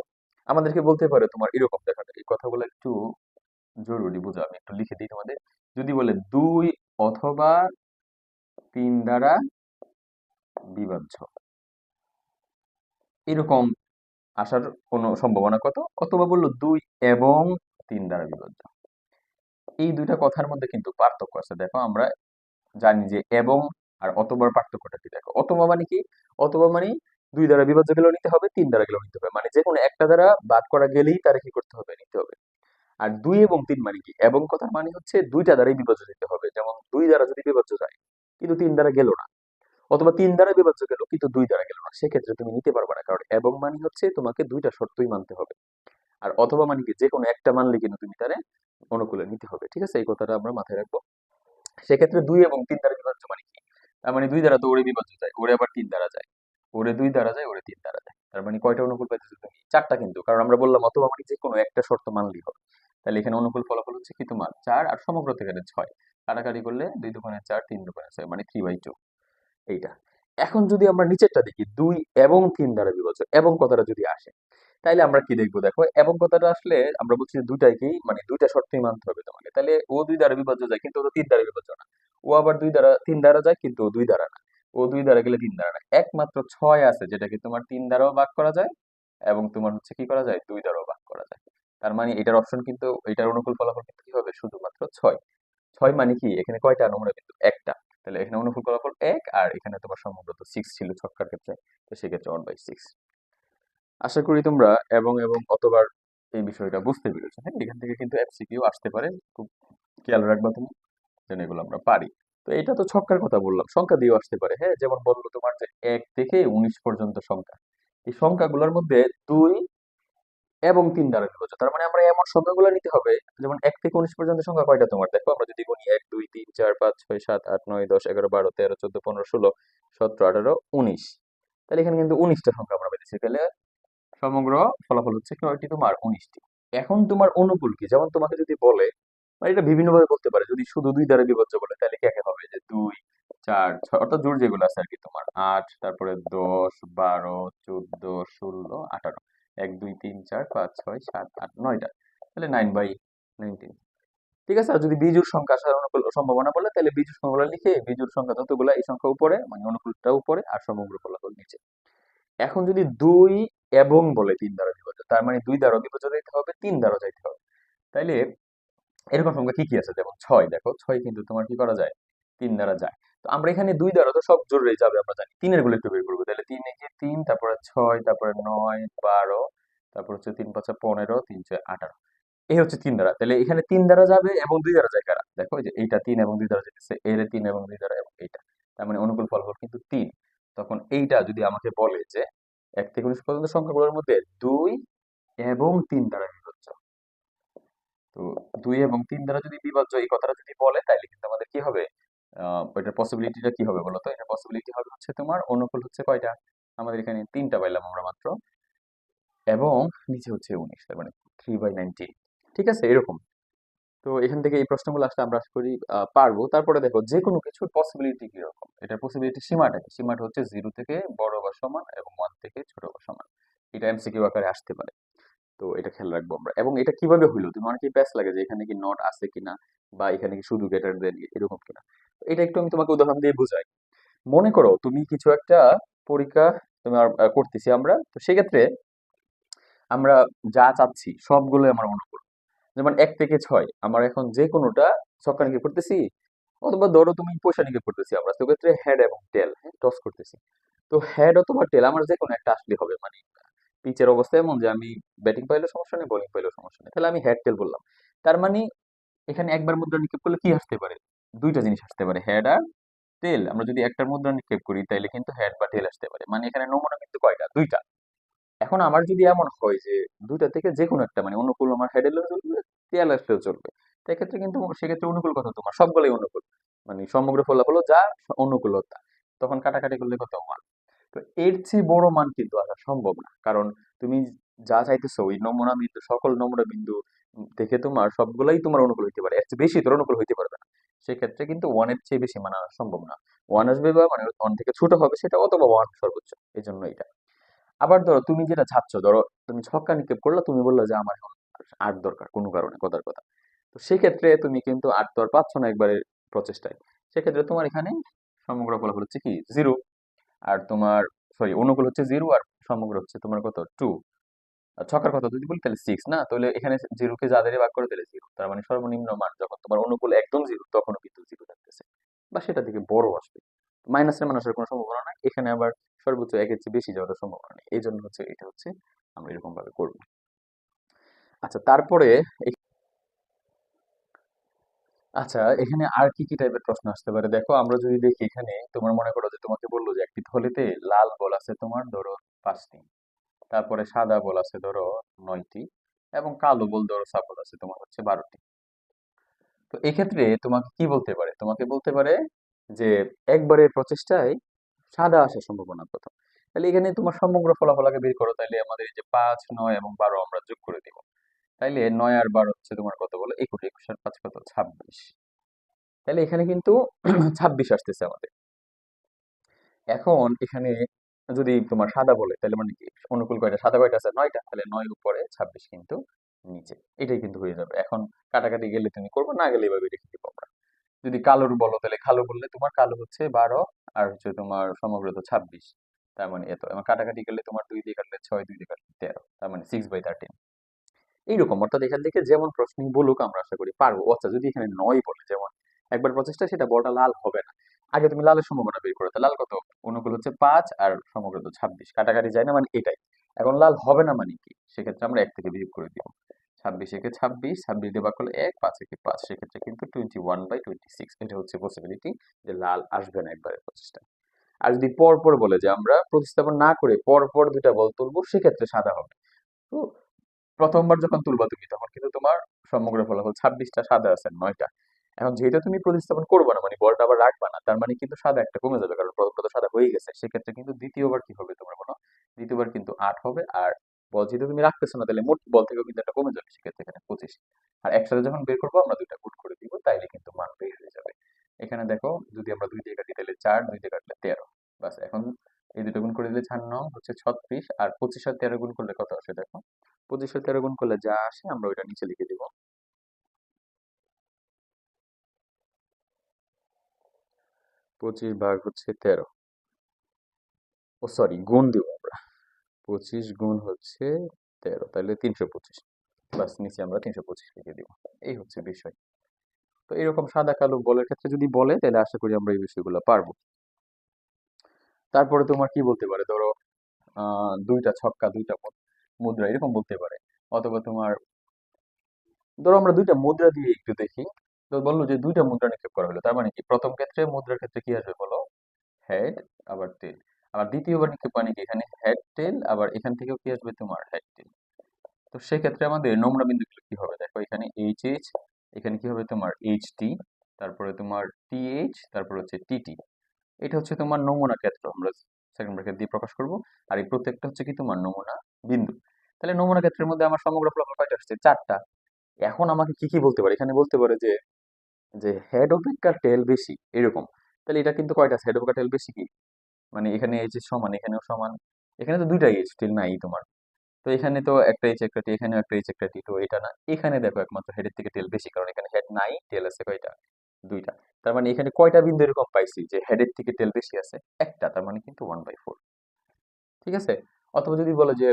[SPEAKER 1] আমাদেরকে বলতে পারে তোমার এরকম, দেখা যায় এই কথাগুলো একটু জরুরি বুঝো, আমি একটু লিখে দিই তোমাদের। যদি বলে 2 অথবা 3 দ্বারা বিভাজ্য, এরকম আসার কোনো সম্ভাবনা কত, অথবা বললো 2 এবং 3 দ্বারা বিভাজ্য, এই দুইটা কথার মধ্যে কিন্তু পার্থক্য আছে। দেখো আমরা জানি যে এবং আর অথবার পার্থক্যটা কি, দেখো অথবা মানে কি, অথবা মানে 2 দ্বারা বিভাজ্য গেলেও নিতে হবে, 3 দ্বারা গেলেও নিতে হবে, মানে যে কোনো একটা দ্বারা বাদ করা গেলেই তারা কি করতে হবে, নিতে হবে। আর 2 এবং 3 মানে কি, এবং কথার মানে হচ্ছে দুইটা দ্বারাই বিভাজ্য নিতে হবে, যেমন 2 দ্বারা যদি বিভাজ্য যায় কিন্তু 3 দ্বারা গেল না, অথবা 3 দ্বারা বিভাজ্য গেল কিন্তু 2 দ্বারা গেল না, সেক্ষেত্রে তুমি নিতে পারবে না, কারণ এবং মানে হচ্ছে তোমাকে দুইটা শর্তই মানতে হবে। আর অথবা মানে কি, যে কোনো একটা মানলে কিন্তু তুমি তারে অনুকূলে নিতে হবে, ঠিক আছে, এই কথাটা আমরা মাথায় রাখবো। সেক্ষেত্রে 2 এবং 3 দ্বারা বিভাজ্য মানে কি, তার মানে 2 দ্বারা তো ওরে বিভাজ্য যায়, ওরে আবার 3 দ্বারা যায়, ওরে 2 দ্বারা যায়, ওরে 3 দ্বারা যায়, তার মানে কয়টা অনুকূল পাইতেছো তুমি, 4টা কিন্তু, কারণ আমরা বললাম অথবা মানে যে কোনো একটা শর্ত মানলেই হবে। তাহলে এখানে অনুকূল ফলাফল হচ্ছে কি তোমার 4, আর সমগ্র থেকে 6, কাটাকাটি করলে 2 দুগুণে 4, 3 দুগুণে 6, মানে 3/2 এইটা। এখন যদি আমরা নিচেরটা দেখি, 2 এবং 3 দ্বারা বিভাজ্য, এবং কথাটা যদি আসে তাইলে আমরা কি দেখবো, দেখো এবং কথাটা আসলে আমরা বলছি যে দুইটাকেই মানে দুইটা শর্তই মানতে হবে তোমাকে, তাহলে ও 2 দ্বারা বিভাজ্য যায় কিন্তু ও তো 3 দ্বারা বিভাজ্য না, ও আবার 2 দ্বারা 3 দ্বারা যায় কিন্তু ও 2 দ্বারা না, ও 2 দ্বারা গেলে 3 দ্বারা না, একমাত্র 6 আছে যেটাকে তোমার 3 দ্বারাও ভাগ করা যায় এবং তোমার হচ্ছে কি করা যায়, 2 দ্বারাও ভাগ করা যায়। তার মানে এটার অপশন কিন্তু, এটার অনুকূল ফলাফল কিন্তু কি হবে, শুধুমাত্র 6। 6 মানে কি, এখানে কয়টা নমুনা কিন্তু একটা, তাহলে এখানে অনুকূল ফলাফল 1, আর এখানে তোমার সমগ্র তো 6 ছিল ছক্কার ক্ষেত্রে, তো সেক্ষেত্রে 1/6। আশা করি তোমরা এবং অতবার এই বিষয়টা বুঝতে পেরেছো। হ্যাঁ, এখান থেকে কিন্তু এমসিকিউ আসতে পারে, খুব খেয়াল রাখবা তুমি যেন এগুলো আমরা পারি। তো এটা তো ছক্কার কথা বললাম, সংখ্যা দিয়েও আসতে পারে। হ্যাঁ, যেমন বললো তোমার যে 1 থেকে 19 পর্যন্ত সংখ্যা, এই সংখ্যাগুলোর মধ্যে 2 এবং 3 দ্বারা বিভাজ্য, তার মানে আমরা এমন সংখ্যাগুলো নিতে হবে, যেমন 1 থেকে 19 পর্যন্ত সংখ্যা কয়টা তোমার, দেখো আমরা যদি গুনি 1 2 3 4 5 6 7 8 9 10 11 12 13 14 15 16 17 18 19, তাহলে এখানে কিন্তু 19টা সংখ্যা আমরা পেয়েছি, তাহলে সমগ্র ফলাফল হচ্ছে কয়টি তোমার, 19টি। এখন তোমার অনুকূল কি, যেমন তোমাকে যদি বলে, মানে এটা বিভিন্ন ভাবে বলতে পারে, যদি শুধু 2 দ্বারা বিভাজ্য বলে তাহলে কি একে হবে যে 2 4 6, অর্থাৎ জোড় যেগুলো আছে আর কি তোমার 8, তারপরে 10 12 14 16 18, 1 2 3 4 5 6 7 8 9টা, তাহলে 9/19। ঠিক আছে। আর যদি বিজোড় সংখ্যা আসার অনুকূল সম্ভাবনা বলে, তাহলে বিজোড় সংখ্যাগুলো লিখে বিজোড় সংখ্যা যতগুলো এই সংখ্যা উপরে মানে অনুকূলটা উপরে আর সমগ্র ফলাফল নিচে। এখন যদি 2 এবং বলে 3 দ্বারা বিভাজ্য, তার মানে 2 দ্বারা বিভাজ্য যাইতে হবে, 3 দ্বারা যাইতে হবে। তাইলে এরকম সংখ্যা কি কি আছে? যেমন 6, দেখো 6 কিন্তু তোমার কি করা যায়? 3 দ্বারা যায়। তো আমরা এখানে 2 দ্বারা তো সব জোড়াই যাবে আমরা জানি। 3 এর গুলো একটু বের করবো। তাহলে 3 একে 3, তারপরে 6, তারপরে 9 12, তারপর হচ্ছে 3 5 15, 3 6 18। এই হচ্ছে 3 দ্বারা। তাহলে এখানে 3 দ্বারা যাবে এবং 2 দ্বারা যায় কারা? দেখো এই যে এইটা 3 এবং 2 দ্বারা যেতেছে, এর 3 এবং 2 দ্বারা এবং এইটা। তার মানে অনুকূল ফলাফল কিন্তু 3। তখন এইটা যদি আমাকে বলে যে 1 থেকে 19 পর্যন্ত সংখ্যাগুলোর মধ্যে 2 এবং 3 দ্বারা বিভাজ্য। তো 2 এবং 3 দ্বারা যদি বিভাজ্য এই কথাটা যদি বলে, তাইলে কিন্তু আমাদের কি হবে? ওইটার পসিবিলিটিটা কি হবে বলো তো? এটার পসিবিলিটি হবে হচ্ছে তোমার অনুকূল হচ্ছে কয়টা? আমাদের এখানে 3টা পাইলাম আমরা মাত্র, এবং নিচে হচ্ছে 19, তার মানে 3/19। ঠিক আছে, এরকম। তো এখান থেকে এই প্রশ্নগুলো আসলে আমরা আশা করি পারবো। তারপরে দেখো যে কোনো কিছুর পসিবিলিটি কিরকম, এটার পসিবিলিটি সীমাটা কি? সীমাটা হচ্ছে 0 থেকে বড় বা সমান এবং 1 থেকে ছোট বা সমান। এটা এমসিকিউ আকারে আসতে পারে। তো এটা খেয়াল রাখবো আমরা। এবং এটা কিভাবে হইলো? তুমি অনেকেই প্যাচ লাগে যে এখানে কি নট আছে কিনা, বা এখানে কি শুধু গ্রেটার দেন এরকম কিনা। তো এটা একটু আমি তোমাকে উদাহরণ দিয়ে বুঝাই। মনে করো তুমি কিছু একটা পরীক্ষা তোমার করতেছি আমরা, তো সেক্ষেত্রে আমরা যা চাচ্ছি সবগুলো আমার অনুকূল। যেমন 1 থেকে 6 আমার এখন যে কোনোটা ছক্কা নিক্ষেপ করতেছি, অথবা ধরো তুমি পয়সা নিক্ষেপ করতেছি, আমরা সেক্ষেত্রে হেড এবং টেল, হ্যাঁ, টস করতেছি। তো হেড অথবা টেল আমার যে কোনো একটা আসলে হবে, মানে পিচের অবস্থা এমন যে আমি ব্যাটিং পাইলেও সমস্যা নেই, বোলিং পাইলেও সমস্যা নেই, তাহলে আমি হেড টেল বললাম। তার মানে এখানে একবার মুদ্রা নিক্ষেপ করলে কি আসতে পারে? দুইটা জিনিস আসতে পারে, হেড আর টেল। আমরা যদি একটার মুদ্রা নিক্ষেপ করি তাইলে কিন্তু হেড বা টেল আসতে পারে, মানে এখানে নমুনা কিন্তু কয়টা? দুইটা। এখন আমার যদি এমন হয় যে দুইটা থেকে যে কোনো একটা মানে অনুকূল, আমার হেড এলেও চলবে, টেল আসলেও চলবে, সেক্ষেত্রে কিন্তু সেক্ষেত্রে অনুকূল কত? তোমার সবগুলোই অনুকূল, মানে সমগ্র ফলাফল যা অনুকূলতা, তখন কাটাকাটি করলে কত? 1। তো এর চেয়ে বড় মান কিন্তু আসা সম্ভব না, কারণ তুমি যা চাইতেছো ওই নমুনা বিন্দু, সকল নমুনা বিন্দু থেকে তোমার সবগুলাই তোমার অনুকূল হইতে পারে, এর চেয়ে বেশি তোর অনুকূল হইতে পারবে না। সেক্ষেত্রে কিন্তু 1-এর চেয়ে বেশি মান আনা সম্ভব না। 1 আসবে বা মানে 1 থেকে ছোট হবে সেটা, অথবা 1 সর্বোচ্চ, এই জন্য এটা। আবার ধরো তুমি যেটা চাচ্ছ, ধরো তুমি ছক্কা নিক্ষেপ করলে, তুমি বললে যে আমার এখন 8 দরকার কোনো কারণে, কথার কথা। তো সেক্ষেত্রে তুমি কিন্তু 8 তো আর পাচ্ছ না একবারে প্রচেষ্টায়। সেক্ষেত্রে তোমার এখানে সমগ্র ফলাফল হচ্ছে কি? 0। আর তোমার, সরি, অনুকূল হচ্ছে 0, আর সমগ্র হচ্ছে তোমার কত? 2। আর ছক্কার কথা যদি বলি তাহলে 6 না, তাহলে এখানে 0 কে যা দিয়ে ভাগ করে তাহলে 0। তার মানে সর্বনিম্ন মান যখন তোমার অনুকূল একদম 0, তখনও কিন্তু 0 থাকতেছে, বা সেটা থেকে বড় আসবে। মাইনাসের মান আসার কোনো সম্ভাবনা নাই এখানে, আবার সর্বোচ্চ 1-এর চেয়ে বেশি যাওয়ার সম্ভাবনা নেই। এই জন্য হচ্ছে এটা হচ্ছে আমরা এরকম ভাবে করবো। আচ্ছা, তারপরে আচ্ছা, এখানে আর কি কি টাইপের প্রশ্ন আসতে পারে? দেখো আমরা যদি দেখি এখানে, তোমার মনে করো যে তোমাকে বললো যে একটি থলিতে লাল বল আছে তোমার ধরো 5টি, তারপরে সাদা বল আছে ধরো 9টি, এবং কালো বল ধরো সাপোজ আছে তোমার হচ্ছে 12টি। তো এক্ষেত্রে তোমাকে কি বলতে পারে? তোমাকে বলতে পারে যে একবারের প্রচেষ্টায় সাদা আসার সম্ভাবনা কত। তাহলে এখানে তোমার সমগ্র ফলাফল আগে বের করো। তাইলে আমাদের এই যে 5 9 এবং 12 আমরা যোগ করে দিব। তাইলে 9 আর 12 হচ্ছে তোমার কত বলো? 21, 21 আর 5 কত? 26। তাহলে এখানে কিন্তু 26 আসতেছে আমাদের। এখন এখানে যদি তোমার সাদা বলে, তাহলে মানে কি অনুকূল কয়টা? সাদা কয়টা আছে? 9টা। তাহলে 9 উপরে 26 কিন্তু নিচে, এটাই কিন্তু হয়ে যাবে। এখন কাটাকাটি গেলে তুমি করবে, না গেলে এভাবে রেখে দিব আমরা। যদি কালোর বলো, তাহলে কালো বললে তোমার কালো হচ্ছে 12, আর হচ্ছে তোমার সমগ্র তো 26। তার মানে এত, এবং কাটাকাটি গেলে তোমার 2 দিয়ে কাটলে 6, 2 দিয়ে কাটলে 13, তার মানে 6/13। এইরকম, অর্থাৎ এখান থেকে যেমন প্রশ্নই বলুক আমরা আশা করি পারবো। আচ্ছা, যদি এখানে 9 বলে, যেমন একবার প্রচেষ্টা, সেটা বলটা লাল হবে না। আগে তুমি লালের সম্ভাবনা বের করো। তা লাল কত? অনুকূল হচ্ছে 5, আর সমগ্র তো 26, কাটাকাটি যায় না, মানে এটাই। এখন লাল হবে না মানে কি? সেক্ষেত্রে আমরা 1 থেকে বিয়োগ করে দিব। 26 একে 26, 26 দিয়ে ভাগ করলে 1, 5 একে 5, সেক্ষেত্রে কিন্তু 21/26। এটা হচ্ছে পসিবিলিটি, যে লাল আসবে না একবারের প্রচেষ্টা। আর যদি পর পর বলে যে আমরা প্রতিস্থাপন না করে পর পর দুইটা বল তুলবো, সেক্ষেত্রে সাদা হবে। তো প্রথমবার যখন তুলবা তুমি, তখন কিন্তু তোমার সমগ্র ফলাফল 26টা, সাদা আছে 9টা। এখন যেহেতু তুমি প্রতিস্থাপন করবে না, মানে বলটা আবার রাখবা না, তার মানে কিন্তু সাদা একটা কমে যাবে, কারণ প্রথমটা তো সাদা হয়ে গেছে। সেক্ষেত্রে কিন্তু দ্বিতীয়বার কি হবে তোমার বলো? দ্বিতীয়বার কিন্তু 8 হবে। আর বল যেহেতু তুমি রাখতেছো না, তাহলে মোট বল থেকেও কিন্তু একটা কমে যাবে, সেক্ষেত্রে এখানে 25। আর একসাথে যখন বের করবো আমরা দুইটা গুণ করে দিব, তাইলে কিন্তু মান বের হয়ে যাবে। এখানে দেখো, যদি আমরা 2 দিয়ে কাটি তাহলে 4, 2 দিয়ে কাটলে 13। বাস, এখন এই দুটো গুণ করে দিলে 4 9 হচ্ছে 36, আর 25 আর 13 গুণ করলে কত আসে দেখো। 25 আর 13 গুণ করলে যা আসে আমরা ওইটা নিচে লিখে দিব। 25 ভাগ হচ্ছে 13, ও সরি গুণ দিব আমরা। 25 গুণ হচ্ছে 13, তাহলে 325, প্লাস নিচে আমরা 325 লিখে দিব। এই হচ্ছে বিষয়। তো এরকম সাদা কালো বলের ক্ষেত্রে যদি বলে তাহলে আশা করি আমরা এই বিষয়গুলো পারবো। তারপরে তোমার কি বলতে পারে, ধরো দুইটা ছক্কা, দুইটা মুদ্রা, এরকম বলতে পারে। অথবা তোমার, ধরো আমরা দুইটা মুদ্রা দিয়ে একটু দেখি। তো বললো যে দুইটা মুদ্রা নিক্ষেপ করা হলো, তার মানে কি প্রথম ক্ষেত্রে মুদ্রার ক্ষেত্রে কি আসবে বলো, হেড আবার টেল। আবার দ্বিতীয়বার নিক্ষেপ মানে কি, এখানে হেড টেল, আবার এখান থেকেও কি আসবে তোমার হেড টেল। তো সেক্ষেত্রে আমাদের নমুনা বিন্দুগুলো কি হবে দেখো, এখানে এইচ এইচ, এখানে কি হবে তোমার এইচ টি, তারপরে তোমার টি এইচ, তারপর হচ্ছে টিটি। এটা হচ্ছে তোমার নমুনা ক্ষেত্র, আমরা সেকেন্ড ব্র্যাকেট দিয়ে প্রকাশ করব। আর এই প্রত্যেকটা হচ্ছে কি তোমার নমুনা বিন্দু। তাহলে নমুনা ক্ষেত্রের মধ্যে আমার সমগ্র ফলাফল কয়টা আসছে, 4টা। এখন আমাকে কি কি বলতে পারে, এখানে বলতে পারে যে যে হেড অপেক্ষা টেল বেশি, এরকম। তাহলে এটা কিন্তু কয়টা হেড অপেক্ষা টেল বেশি কি, মানে এখানে এইচ এর সমান, এখানেও সমান। এখানে তো দুইটা এইচ টেল নাই তোমার। তো এখানে তো একটা এইচ একটা টি, এখানেও একটা এইচ একটা টি, তো এটা না, এখানে দেখো একমাত্র হেডের থেকে টেল বেশি, কারণ এখানে হেড নাই, টেল আছে কয়টা, দুইটা। তার মানে এখানে কয়টা বিন্দু এরকম পাইছি যে হেডের থেকে টেল বেশি আছে, একটা, তার মানে কিন্তু 1/4। ঠিক আছে। অথবা যদি বলে যে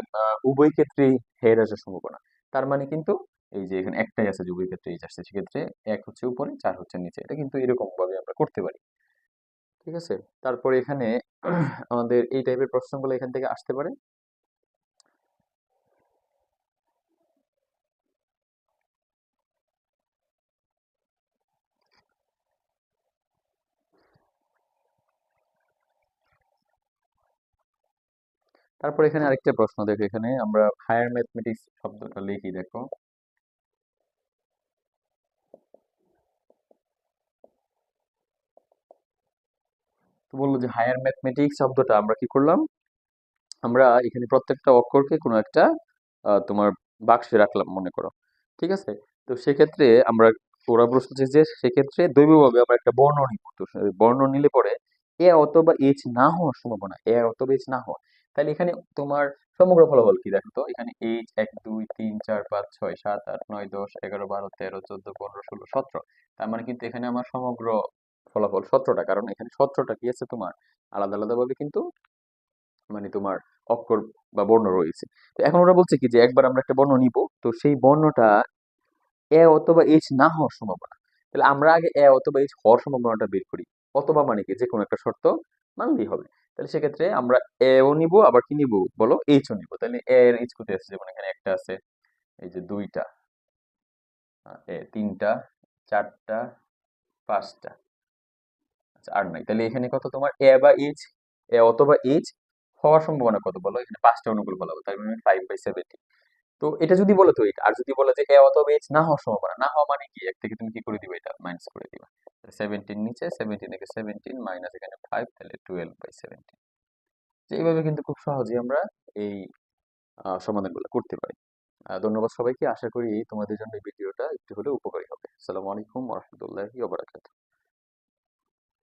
[SPEAKER 1] উভয় ক্ষেত্রেই হেড আসার সম্ভাবনা, তার মানে কিন্তু এই যে এখানে একটাই আছে যে উভয় ক্ষেত্রে এইচ আসছে, সেক্ষেত্রে এক হচ্ছে উপরে, চার হচ্ছে নিচে। এটা কিন্তু এরকম ভাবে আমরা করতে পারি। ঠিক আছে। তারপরে এখানে আমাদের এই টাইপের প্রশ্নগুলো এখান থেকে আসতে পারে। তারপর এখানে আরেকটা প্রশ্ন দেখো, এখানে আমরা হায়ার ম্যাথমেটিক্স শব্দটা লিখি দেখো। তো বললো যে হায়ার ম্যাথমেটিক্স শব্দটা আমরা কি করলাম, আমরা এখানে প্রত্যেকটা অক্ষরকে কোনো একটা তোমার বাক্সে রাখলাম মনে করো। ঠিক আছে। তো সেক্ষেত্রে আমরা, ওরা বলছে যে সেক্ষেত্রে দৈবভাবে আমরা একটা বর্ণ নিব। তো বর্ণ নিলে পরে এ অথবা এইচ না হওয়ার সম্ভাবনা, এ অথবা এইচ না হওয়া। তাহলে এখানে তোমার সমগ্র ফলাফল কি দেখো তো, এখানে এইচ 1 2 3 4 5 6 7 8 9 10 11 12 13 14 15 16 17। তার মানে কিন্তু এখানে আমার সমগ্র ফলাফল 17টা, কারণ এখানে 17টা কি আছে তোমার আলাদা আলাদা ভাবে কিন্তু মানে তোমার অক্ষর বা বর্ণ রয়েছে। তো এখন ওরা বলছে কি যে একবার আমরা একটা বর্ণ নিব, তো সেই বর্ণটা এ অথবা এইচ না হওয়ার সম্ভাবনা। তাহলে আমরা আগে এ অথবা এইচ হওয়ার সম্ভাবনাটা বের করি। অথবা মানে কি, যে কোনো একটা শর্ত মানলেই হবে। তাহলে সেক্ষেত্রে আমরা এও নিব, আবার কি নিব বলো, এইচও নিব। তাহলে এ এর এইচ কোথায় আছে, যেমন এখানে একটা আছে, এই যে দুইটা, তিনটা, চারটা, পাঁচটা, আচ্ছা আর নাই। তাহলে এখানে কত তোমার এ বা এইচ, এ অথবা এইচ হওয়ার সম্ভাবনা কত বলো, এখানে 5টা অনুকূল ফলাফল, তার মানে 5/70। তো এটা যদি বলো তো এটা, আর যদি বলো যে এ অথবা এইচ না হওয়ার সম্ভাবনা, না হওয়া মানে কি, এক থেকে তুমি কি করে দিবে, এটা মাইনাস করে দিবা। 17 নিচে, 17 থেকে 17 মাইনাস এখানে 5, তাহলে 12/17। তো এইভাবে কিন্তু খুব সহজেই আমরা এই সমাধানগুলো করতে পারি। ধন্যবাদ সবাইকে, আশা করি তোমাদের জন্য এই ভিডিওটা একটু হলেও উপকারী হবে। আসসালামু আলাইকুম ওয়া রাহমাতুল্লাহি ওয়া বারাকাতুহু।